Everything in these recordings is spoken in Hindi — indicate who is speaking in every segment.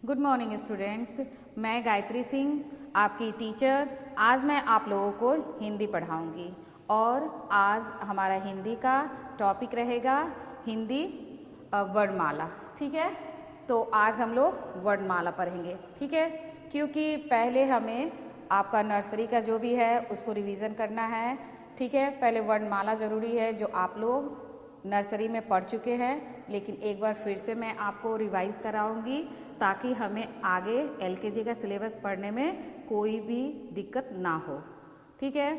Speaker 1: गुड मॉर्निंग स्टूडेंट्स, मैं गायत्री सिंह आपकी टीचर। आज मैं आप लोगों को हिंदी पढ़ाऊंगी और आज हमारा हिंदी का टॉपिक रहेगा हिंदी वर्णमाला। ठीक है, तो आज हम लोग वर्णमाला पढ़ेंगे। ठीक है, क्योंकि पहले हमें आपका नर्सरी का जो भी है उसको रिवीजन करना है। ठीक है, पहले वर्णमाला ज़रूरी है जो आप लोग नर्सरी में पढ़ चुके हैं, लेकिन एक बार फिर से मैं आपको रिवाइज कराऊंगी ताकि हमें आगे एलकेजी का सिलेबस पढ़ने में कोई भी दिक्कत ना हो। ठीक है,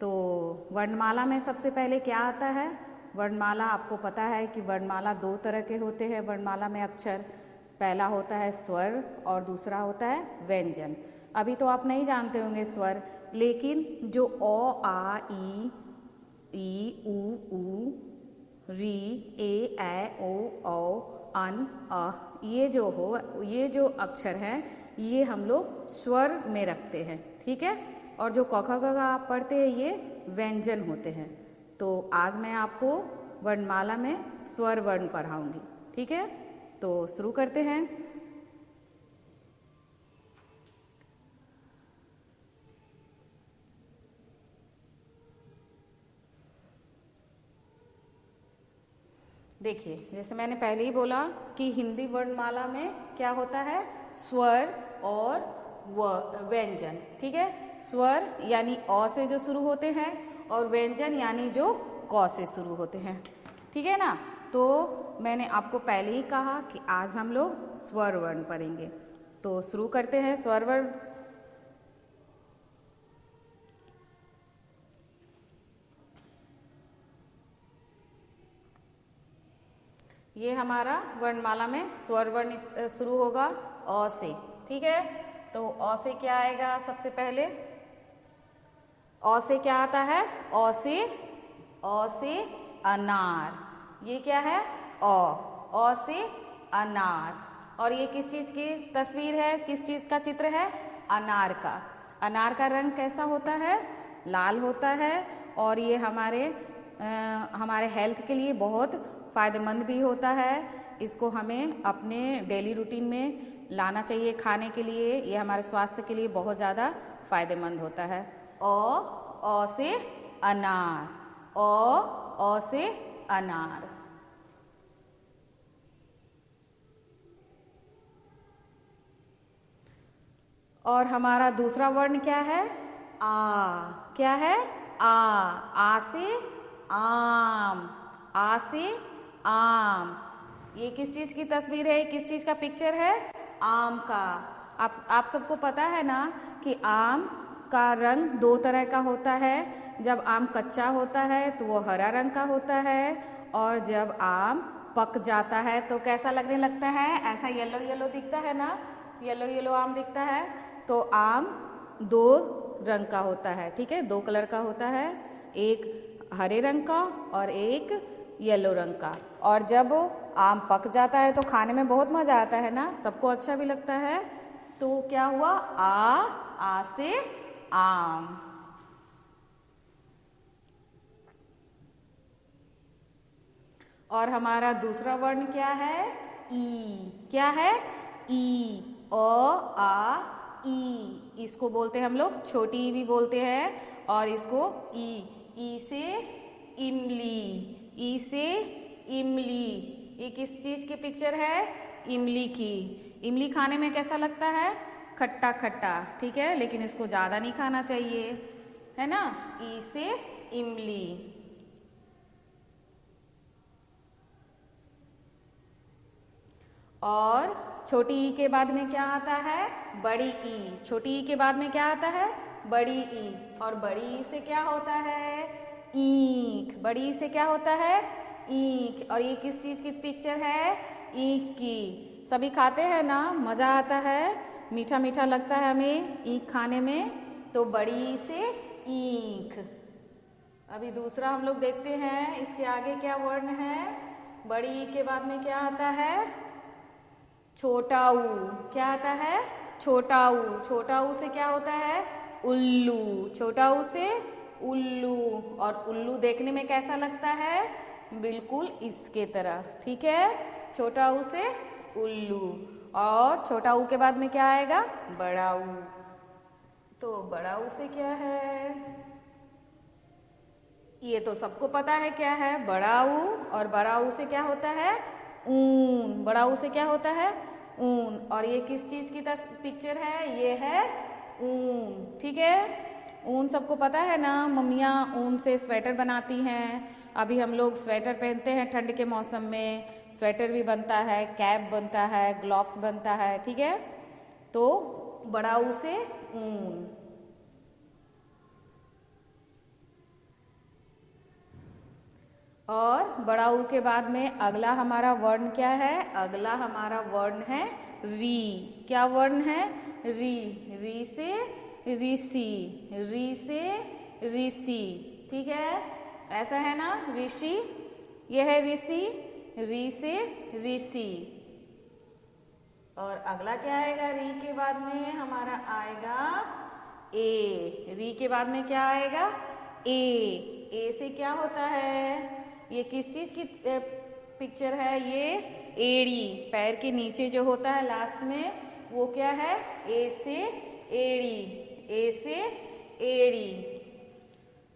Speaker 1: तो वर्णमाला में सबसे पहले क्या आता है? वर्णमाला आपको पता है कि वर्णमाला दो तरह के होते हैं। वर्णमाला में अक्षर पहला होता है स्वर और दूसरा होता है व्यंजन। अभी तो आप नहीं जानते होंगे स्वर, लेकिन जो अ आ ई उ री ए ऐ ओ औ अन अ, ये जो अक्षर हैं ये हम लोग स्वर में रखते हैं। ठीक है, और जो क ख ग आप पढ़ते हैं ये व्यंजन होते हैं। तो आज मैं आपको वर्णमाला में स्वर वर्ण पढ़ाऊंगी। ठीक है, तो शुरू करते हैं। देखिए, जैसे मैंने पहले ही बोला कि हिंदी वर्णमाला में क्या होता है? स्वर और व्यंजन। ठीक है, स्वर यानी अ से जो शुरू होते हैं और व्यंजन यानी जो क से शुरू होते हैं। ठीक है ना, तो मैंने आपको पहले ही कहा कि आज हम लोग स्वर वर्ण पढ़ेंगे। तो शुरू करते हैं स्वर वर्ण। ये हमारा वर्णमाला में स्वर वर्ण शुरू होगा अ से। ठीक है, तो अ से क्या आएगा? सबसे पहले अ से क्या आता है? अ से अनार। ये क्या है? अ से अनार। और ये किस चीज की तस्वीर है? किस चीज का चित्र है? अनार का। अनार का रंग कैसा होता है? लाल होता है। और ये हमारे हेल्थ के लिए बहुत फ़ायदेमंद भी होता है। इसको हमें अपने डेली रूटीन में लाना चाहिए खाने के लिए। ये हमारे स्वास्थ्य के लिए बहुत ज़्यादा फ़ायदेमंद होता है। अ से अनार, अ से अनार। और हमारा दूसरा वर्ण क्या है? आ। क्या है? आ से आम, आ से आम। ये किस चीज की तस्वीर है? किस चीज का पिक्चर है? आम का। आप सबको पता है ना कि आम का रंग दो तरह का होता है। जब आम कच्चा होता है तो वो हरा रंग का होता है, और जब आम पक जाता है तो कैसा लगने लगता है? ऐसा येलो येलो दिखता है ना, येलो येलो आम दिखता है। तो आम दो रंग का होता है। ठीक है, दो कलर का होता है, एक हरे रंग का और एक येलो रंग का। और जब आम पक जाता है तो खाने में बहुत मज़ा आता है ना, सबको अच्छा भी लगता है। तो क्या हुआ? आ से आम। और हमारा दूसरा वर्ण क्या है? ई। क्या है? ई। ई। इसको बोलते हैं हम लोग छोटी ई भी बोलते हैं। और इसको ई से इमली, ई से इमली। ये किस चीज की पिक्चर है? इमली की। इमली खाने में कैसा लगता है? खट्टा खट्टा। ठीक है, लेकिन इसको ज़्यादा नहीं खाना चाहिए, है ना। ई से इमली। और छोटी ई के बाद में क्या आता है? बड़ी ई। छोटी ई के बाद में क्या आता है? बड़ी ई। और बड़ी ई से क्या होता है? ईंख। बड़ी ई से क्या होता है? ईंख। और ये किस चीज की पिक्चर है? ईंख की। सभी खाते हैं ना, मज़ा आता है, मीठा मीठा लगता है हमें ईंख खाने में। तो बड़ी ई से ईंख। अभी दूसरा हम लोग देखते हैं, इसके आगे क्या वर्ण है? बड़ी ई के बाद में क्या आता है? छोटा ऊ। क्या आता है? छोटा ऊ। छोटा ऊ से क्या होता है? उल्लू। छोटा ऊ से उल्लू। और उल्लू देखने में कैसा लगता है? बिल्कुल इसके तरह। ठीक है, छोटा ऊ से उल्लू। और छोटा ऊ के बाद में क्या आएगा? बड़ा ऊ। तो बड़ा ऊ से क्या है? ये तो सबको पता है क्या है, बड़ा ऊ। और बड़ा ऊ से क्या होता है? ऊन। बड़ा ऊ से क्या होता है? ऊन। और ये किस चीज की पिक्चर है? ये है ऊन। ठीक है, ऊन सबको पता है ना, मम्मियाँ ऊन से स्वेटर बनाती हैं। अभी हम लोग स्वेटर पहनते हैं ठंड के मौसम में, स्वेटर भी बनता है, कैप बनता है, ग्लव्स बनता है। ठीक है, तो बड़ा ऊ से ऊन। और बड़ा ऊ के बाद में अगला हमारा वर्ण क्या है? अगला हमारा वर्ण है री। क्या वर्ण है? री। री से ऋषि। री से ऋषि। ठीक है, ऐसा है ना, ऋषि। यह है ऋषि। री से ऋषि। और अगला क्या आएगा? री के बाद में हमारा आएगा ए। री के बाद में क्या आएगा? ए। ए से क्या होता है? ये किस चीज की पिक्चर है? ये एड़ी, पैर के नीचे जो होता है लास्ट में, वो क्या है? ए से एड़ी। ए से एड़ी।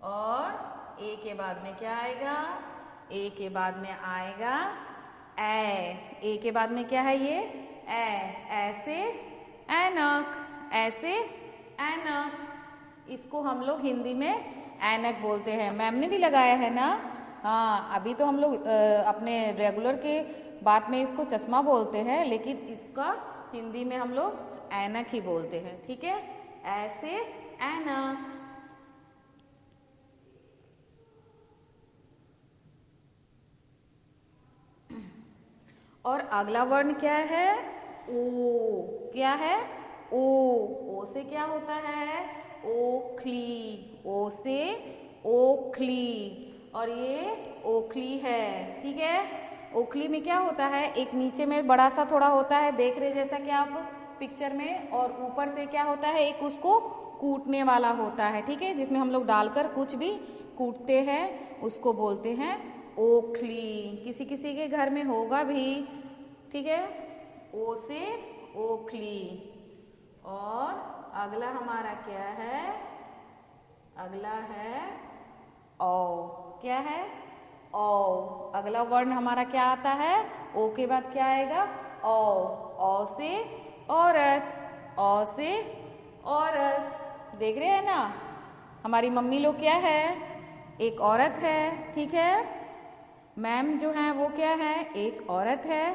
Speaker 1: और ए के बाद में क्या आएगा? ए के बाद में आएगा ए। ए के बाद में क्या है? ये ऐसे ऐनक। ऐसे ऐनक। इसको हम लोग हिंदी में ऐनक बोलते हैं। मैम ने भी लगाया है ना। हाँ, अभी तो हम लोग अपने रेगुलर के बात में इसको चश्मा बोलते हैं, लेकिन इसका हिंदी में हम लोग ऐनक ही बोलते हैं। ठीक है, ऐसे ऐनक। और अगला वर्ण क्या है? ओ। क्या है? ओ। ओ से क्या होता है? ओखली। ओ से ओखली। और ये ओखली है। ठीक है, ओखली में क्या होता है? एक नीचे में बड़ा सा थोड़ा होता है, देख रहे जैसा कि आप पिक्चर में, और ऊपर से क्या होता है? एक उसको कूटने वाला होता है। ठीक है, जिसमें हम लोग डालकर कुछ भी कूटते हैं, उसको बोलते हैं ओखली। किसी किसी के घर में होगा भी। ठीक है, ओ से ओखली। और अगला हमारा क्या है? अगला है औ। क्या है? औ। अगला वर्ण हमारा क्या आता है? ओ के बाद क्या आएगा? औ। औ से औरत। औ से औरत। देख रहे हैं ना, हमारी मम्मी लोग क्या है? एक औरत है। ठीक है, मैम जो है वो क्या है? एक औरत है।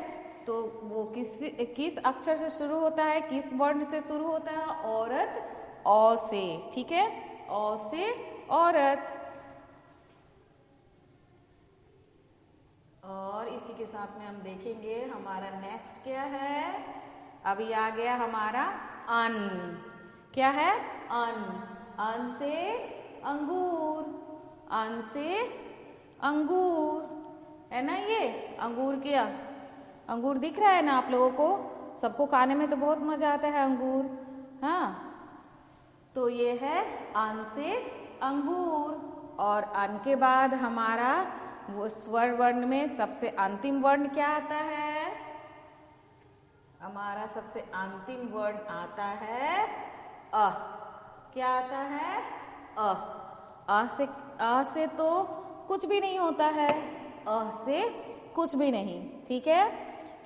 Speaker 1: तो वो किस अक्षर से शुरू होता है? किस वर्ण से शुरू होता है? औरत, औ से। ठीक है, औ से औरत। और इसी के साथ में हम देखेंगे हमारा नेक्स्ट क्या है। अभी आ गया हमारा अन। क्या है? अन। अन से अंगूर। अन से अंगूर, है ना। ये अंगूर, क्या अंगूर दिख रहा है ना आप लोगों को? सबको खाने में तो बहुत मजा आता है अंगूर। हाँ, तो ये है अन से अंगूर। और अन के बाद हमारा वो स्वर वर्ण में सबसे अंतिम वर्ण क्या आता है? हमारा सबसे अंतिम वर्ण आता है अ। क्या आता है? अ। अ से तो कुछ भी नहीं होता है। अ से कुछ भी नहीं। ठीक है,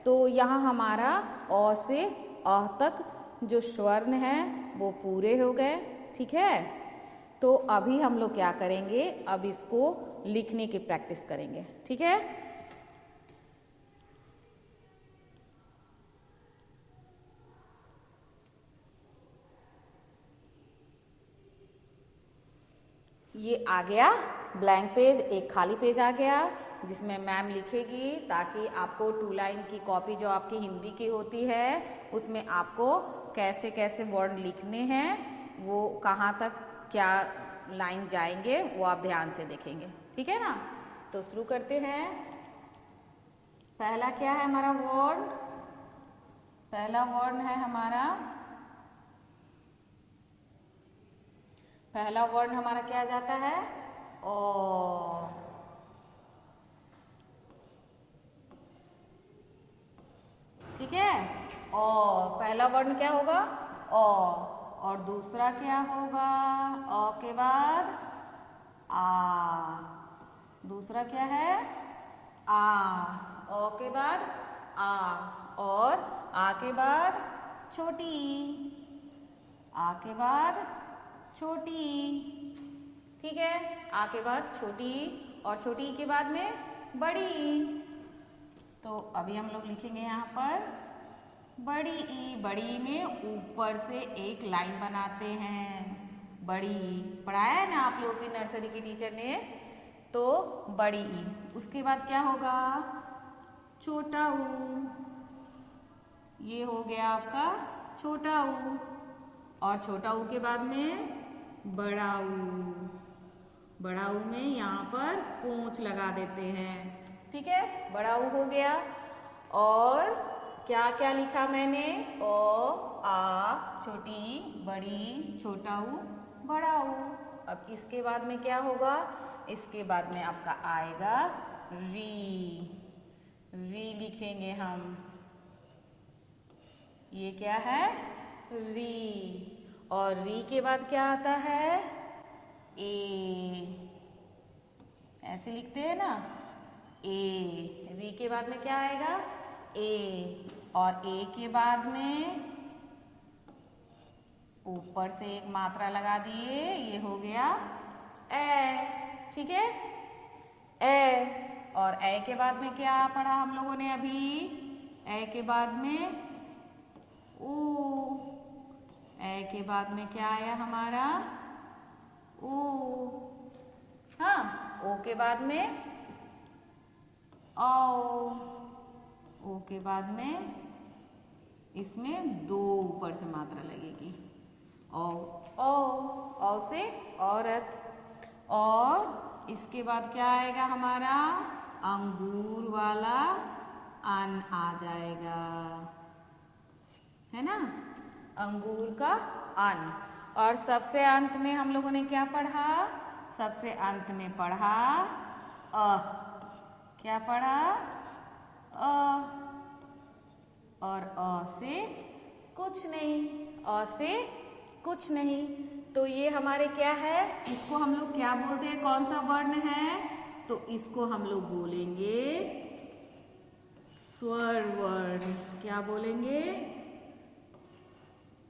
Speaker 1: तो यहाँ हमारा अ से अ तक जो स्वर्ण है वो पूरे हो गए। ठीक है, तो अभी हम लोग क्या करेंगे? अब इसको लिखने की प्रैक्टिस करेंगे। ठीक है, ये आ गया ब्लैंक पेज, एक खाली पेज आ गया जिसमें मैम लिखेगी, ताकि आपको 2 लाइन की कॉपी जो आपकी हिंदी की होती है उसमें आपको कैसे कैसे वर्ड लिखने हैं, वो कहाँ तक क्या लाइन जाएंगे वो आप ध्यान से देखेंगे। ठीक है ना, तो शुरू करते हैं। पहला क्या है हमारा वर्ड? पहला वर्ड है हमारा, पहला वर्ड हमारा क्या जाता है? ओ। ठीक है। ओ, पहला वर्ण क्या होगा? ओ। और दूसरा क्या होगा? ओ के बाद आ। दूसरा क्या है? आ। ओ के बाद आ। और आ के बाद छोटी। आ के बाद छोटी। ठीक है। आ के बाद छोटी और छोटी के बाद में बड़ी। तो अभी हम लोग लिखेंगे यहाँ पर बड़ी ई। बड़ी में ऊपर से एक लाइन बनाते हैं। बड़ी पढ़ाया है ना आप लोगों की नर्सरी की टीचर ने। तो बड़ी ई। उसके बाद क्या होगा? छोटा ऊ। ये हो गया आपका छोटा ऊ। और छोटा ऊ के बाद में बड़ा ऊ। बड़ा ऊ में यहाँ पर पूंछ लगा देते हैं। ठीक है, बड़ा ऊ हो गया। और क्या क्या लिखा मैंने? ओ, आ, छोटी, बड़ी, छोटा ऊ, बड़ा ऊ। अब इसके बाद में क्या होगा? इसके बाद में आपका आएगा री। री लिखेंगे हम। ये क्या है? री। और री के बाद क्या आता है? ए। ऐसे लिखते हैं ना, ए। री के बाद में क्या आएगा? ए। और ए के बाद में ऊपर से एक मात्रा लगा दिए, ये हो गया ए। ठीक है, ए। और ए के बाद में क्या पढ़ा हम लोगों ने अभी? ए के बाद में ऊ। ए के बाद में क्या आया हमारा? ऊ। हाँ, ओ के बाद में ओ। ओ के बाद में इसमें दो ऊपर से मात्रा लगेगी। ओ। ओ। ओ से औरत। और इसके बाद क्या आएगा हमारा? अंगूर वाला अन आ जाएगा, है ना? अंगूर का अन। और सबसे अंत में हम लोगों ने क्या पढ़ा? सबसे अंत में पढ़ा अ। क्या पढ़ा? अ। और अ से कुछ नहीं। अ से कुछ नहीं। तो ये हमारे क्या है? इसको हम लोग क्या बोलते हैं? कौन सा वर्ण है? तो इसको हम लोग बोलेंगे स्वर वर्ण। क्या बोलेंगे?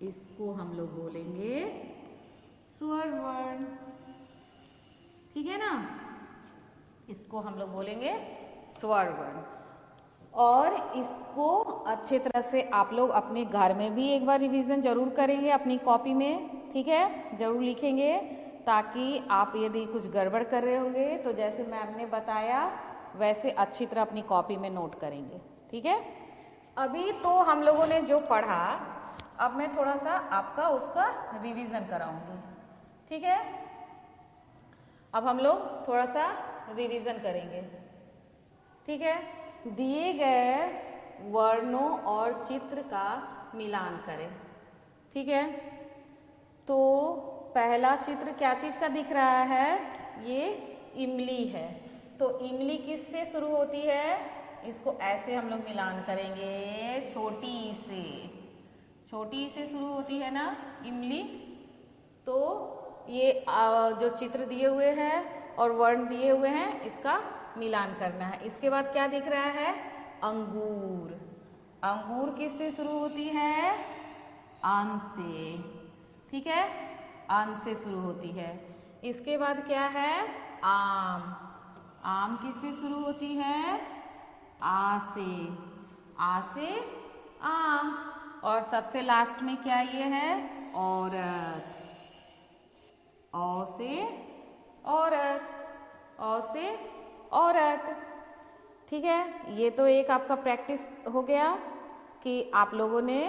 Speaker 1: इसको हम लोग बोलेंगे स्वर वर्ण। ठीक है ना? इसको हम लोग बोलेंगे स्वर वर्ण। और इसको अच्छे तरह से आप लोग अपने घर में भी एक बार रिवीजन जरूर करेंगे अपनी कॉपी में। ठीक है, जरूर लिखेंगे, ताकि आप यदि कुछ गड़बड़ कर रहे होंगे तो जैसे मैम ने बताया वैसे अच्छी तरह अपनी कॉपी में नोट करेंगे। ठीक है, अभी तो हम लोगों ने जो पढ़ा, अब मैं थोड़ा सा आपका उसका रिवीजन कराऊंगी। ठीक है, अब हम लोग थोड़ा सा रिवीजन करेंगे। ठीक है, दिए गए वर्णों और चित्र का मिलान करें। ठीक है, तो पहला चित्र क्या चीज का दिख रहा है? ये इमली है। तो इमली किससे शुरू होती है? इसको ऐसे हम लोग मिलान करेंगे, छोटी से। छोटी से शुरू होती है ना इमली। तो ये जो चित्र दिए हुए हैं और वर्ण दिए हुए हैं, इसका मिलान करना है। इसके बाद क्या दिख रहा है? अंगूर। अंगूर किससे शुरू होती है? अन से। ठीक है, अन से शुरू होती है। इसके बाद क्या है? आम। आम किससे शुरू होती है? आ से। आ से आम। और सबसे लास्ट में क्या ये है? औरत। औ से औरत। औ से औरत। ठीक है, ये तो एक आपका प्रैक्टिस हो गया कि आप लोगों ने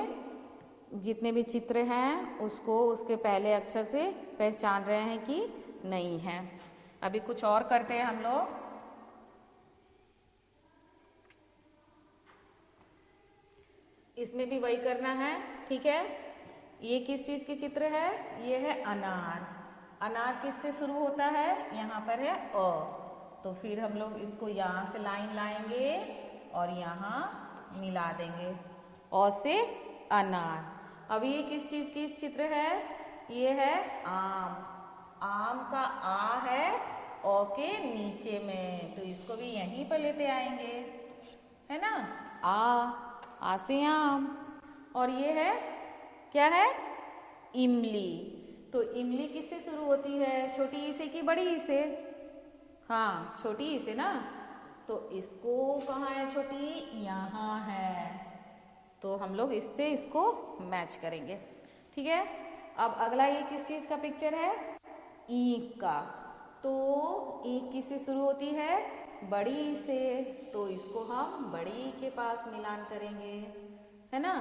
Speaker 1: जितने भी चित्र हैं उसको उसके पहले अक्षर से पहचान रहे हैं कि नहीं है। अभी कुछ और करते हैं हम लोग। इसमें भी वही करना है। ठीक है, ये किस चीज की चित्र है? ये है अनार। अनार किससे शुरू होता है? यहाँ पर है अ। तो फिर हम लोग इसको यहाँ से लाइन लाएंगे और यहाँ मिला देंगे। औ से अनार। अब ये किस चीज की चित्र है? ये है आम। आम का आ है औ के नीचे में, तो इसको भी यहीं पर लेते आएंगे, है ना। आ से आम। और ये है क्या है? इमली। तो इमली किससे शुरू होती है? छोटी ई से कि बड़ी ई से? हाँ, छोटी ई से ना। तो इसको कहाँ है छोटी? यहाँ है। तो हम लोग इससे इसको मैच करेंगे, ठीक है। अब अगला ये किस चीज का पिक्चर है? ईंख का। तो ईंख किससे शुरू होती है? बड़ी ई से। तो इसको हम बड़ी ई के पास मिलान करेंगे, है ना।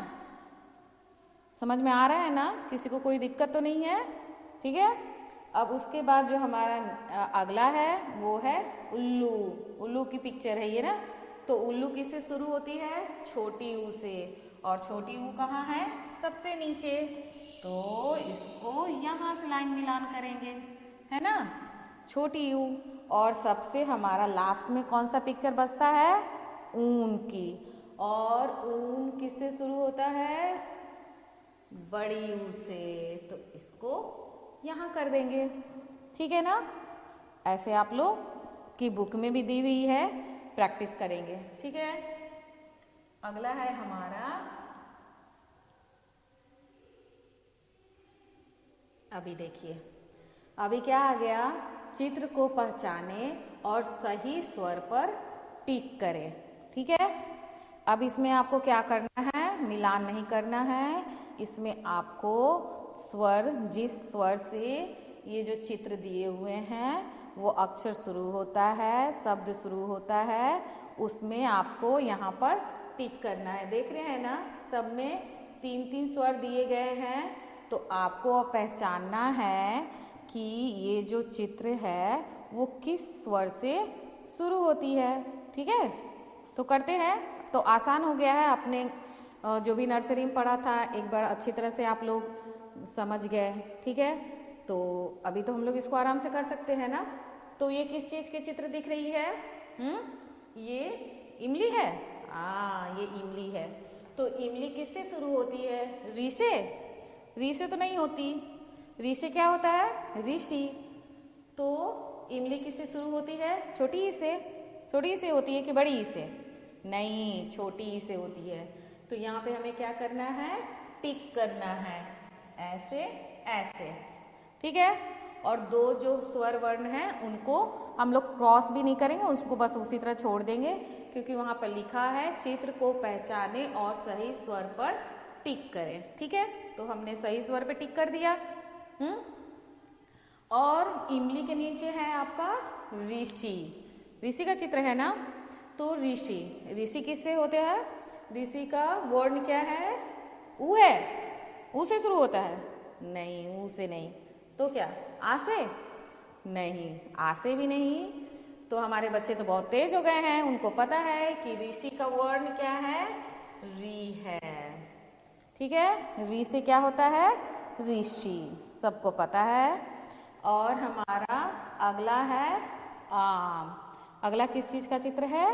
Speaker 1: समझ में आ रहा है ना? किसी को कोई दिक्कत तो नहीं है? ठीक है। अब उसके बाद जो हमारा अगला है वो है उल्लू। उल्लू की पिक्चर है ये ना। तो उल्लू किससे शुरू होती है? छोटी ऊ से। और छोटी ऊ कहाँ है? सबसे नीचे। तो इसको यहाँ से लाइन मिलान करेंगे, है ना, छोटी ऊ। और सबसे हमारा लास्ट में कौन सा पिक्चर बचता है? ऊन की। और ऊन किससे शुरू होता है? बड़ी ऊ से। तो इसको यहाँ कर देंगे, ठीक है ना। ऐसे आप लोग की बुक में भी दी हुई है, प्रैक्टिस करेंगे, ठीक है। अगला है हमारा, अभी देखिए, अभी क्या आ गया? चित्र को पहचाने और सही स्वर पर टिक करें, ठीक है। अब इसमें आपको क्या करना है? मिलान नहीं करना है। इसमें आपको स्वर, जिस स्वर से ये जो चित्र दिए हुए हैं वो अक्षर शुरू होता है, शब्द शुरू होता है, उसमें आपको यहाँ पर टिक करना है। देख रहे हैं ना, सब में 3-3 स्वर दिए गए हैं। तो आपको पहचानना है कि ये जो चित्र है वो किस स्वर से शुरू होती है, ठीक है। तो करते हैं। तो आसान हो गया है, अपने जो भी नर्सरी में पढ़ा था एक बार अच्छी तरह से आप लोग समझ गए, ठीक है। तो अभी तो हम लोग इसको आराम से कर सकते हैं ना। तो ये किस चीज के चित्र दिख रही है? ये इमली है। ये इमली है। तो इमली किससे शुरू होती है? री से? री से तो नहीं होती। री से क्या होता है? ऋषि। तो इमली किससे शुरू होती है? छोटी ई से। छोटी ई से होती है कि बड़ी ई से? नहीं, छोटी ई से होती है। तो यहाँ पे हमें क्या करना है? टिक करना है, ऐसे ऐसे, ठीक है। और दो जो स्वर वर्ण हैं उनको हम लोग क्रॉस भी नहीं करेंगे, उसको बस उसी तरह छोड़ देंगे, क्योंकि वहाँ पर लिखा है चित्र को पहचाने और सही स्वर पर टिक करें, ठीक है। तो हमने सही स्वर पे टिक कर दिया। और इमली के नीचे है आपका ऋषि। ऋषि का चित्र है ना। तो ऋषि, ऋषि किससे होते हैं? ऋषि का वर्ण क्या है? ऊ है। ऊ से शुरू होता है? नहीं, ऊ से नहीं। तो क्या? आ से? नहीं, आ से भी नहीं। तो हमारे बच्चे तो बहुत तेज हो गए हैं, उनको पता है कि ऋषि का वर्ण क्या है? री है, ठीक है। री से क्या होता है? ऋषि, सबको पता है। और हमारा अगला है आम। अगला किस चीज का चित्र है?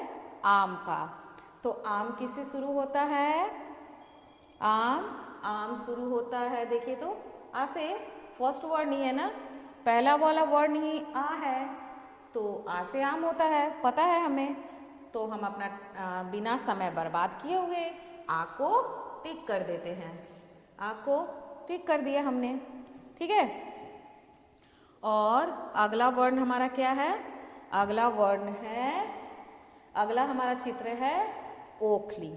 Speaker 1: आम का। तो आम किससे शुरू होता है? आम शुरू होता है, देखिए तो आ से। फर्स्ट वर्ण ही है ना, पहला वाला वर्ण ही आ है। तो आ से आम होता है, पता है हमें। तो हम अपना बिना समय बर्बाद किए हुए आ को टिक कर देते हैं। आ को टिक कर दिया हमने, ठीक है। और अगला वर्ण हमारा क्या है? अगला वर्ण है, अगला हमारा चित्र है ओखली।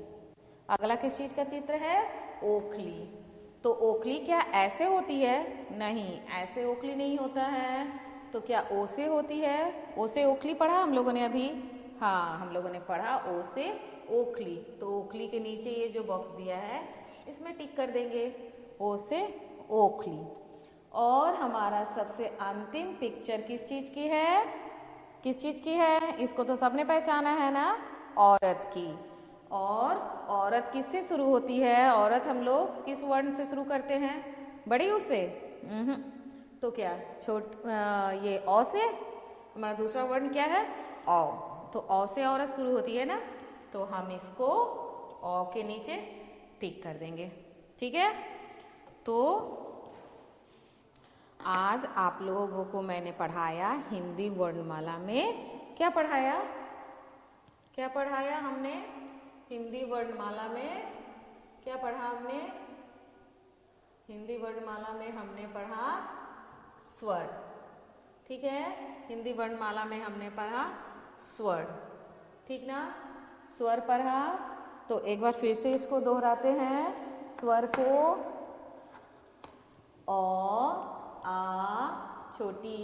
Speaker 1: अगला किस चीज का चित्र है? ओखली। तो ओखली क्या ऐसे होती है? नहीं, ऐसे ओखली नहीं होता है। तो क्या ओ से होती है? ओ से ओखली पढ़ा हम लोगों ने अभी? हाँ, हम लोगों ने पढ़ा ओ से ओखली। तो ओखली के नीचे ये जो बॉक्स दिया है इसमें टिक कर देंगे, ओ से ओखली। और हमारा सबसे अंतिम पिक्चर किस चीज की है? किस चीज की है? इसको तो सबने पहचाना है ना, औरत की। और औरत किससे शुरू होती है? औरत हम लोग किस वर्ण से शुरू करते हैं? बड़ी ऊ से? तो क्या ये औ से? हमारा दूसरा वर्ण क्या है? औ। तो औ से औरत शुरू होती है ना। तो हम इसको औ के नीचे टिक कर देंगे। ठीक है, तो आज आप लोगों को मैंने पढ़ाया हिंदी वर्णमाला में क्या पढ़ाया, क्या पढ़ाया हमने हिंदी वर्णमाला में, क्या पढ़ा हमने हिंदी वर्णमाला में, हमने पढ़ा स्वर। ठीक है, हिंदी वर्णमाला में हमने पढ़ा स्वर, ठीक ना, स्वर पढ़ा। तो एक बार फिर से इसको दोहराते हैं, स्वर को अ, आ छोटी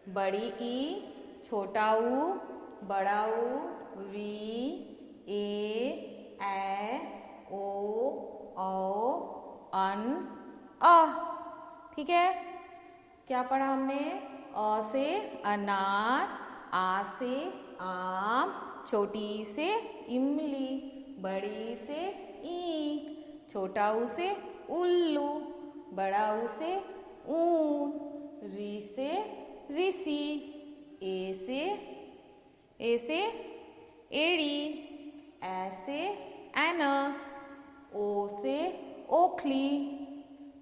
Speaker 1: बड़ी ई, छोटा ऊ, बड़ा ऊ, री, ए ओ, औ, अन, अ। ठीक है, क्या पढ़ा हमने, अ से अनार, आ से आम, छोटी से इमली, बड़ी से ईंट, छोटा ऊ से उल्लू, बड़ा ऊ से ऊन, री से ऋषि, ए से एड़ी, ए से ऐनक, ओ से ओखली,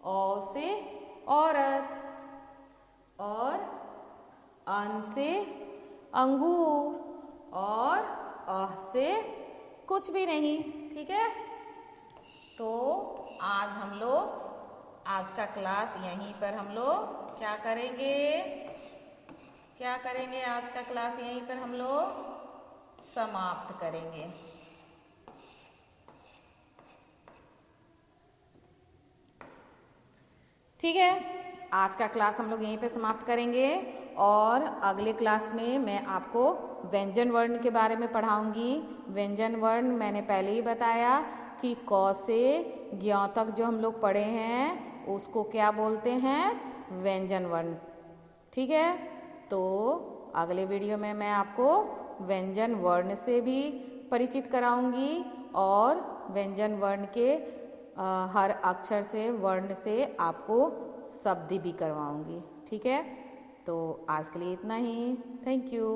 Speaker 1: औ से औरत, और अन से अंगूर, और अह से कुछ भी नहीं। ठीक है, तो आज हम लोग, आज का क्लास यहीं पर हम लोग क्या करेंगे, क्या करेंगे, आज का क्लास यहीं पर हम लोग समाप्त करेंगे। ठीक है, आज का क्लास हम लोग यहीं पे समाप्त करेंगे और अगले क्लास में मैं आपको व्यंजन वर्ण के बारे में पढ़ाऊंगी। व्यंजन वर्ण मैंने पहले ही बताया कि क से ज्ञ तक जो हम लोग पढ़े हैं उसको क्या बोलते हैं, व्यंजन वर्ण। ठीक है, तो अगले वीडियो में मैं आपको व्यंजन वर्ण से भी परिचित कराऊंगी और व्यंजन वर्ण के हर अक्षर से, वर्ण से आपको शब्द भी करवाऊंगी। ठीक है, तो आज के लिए इतना ही। Thank you.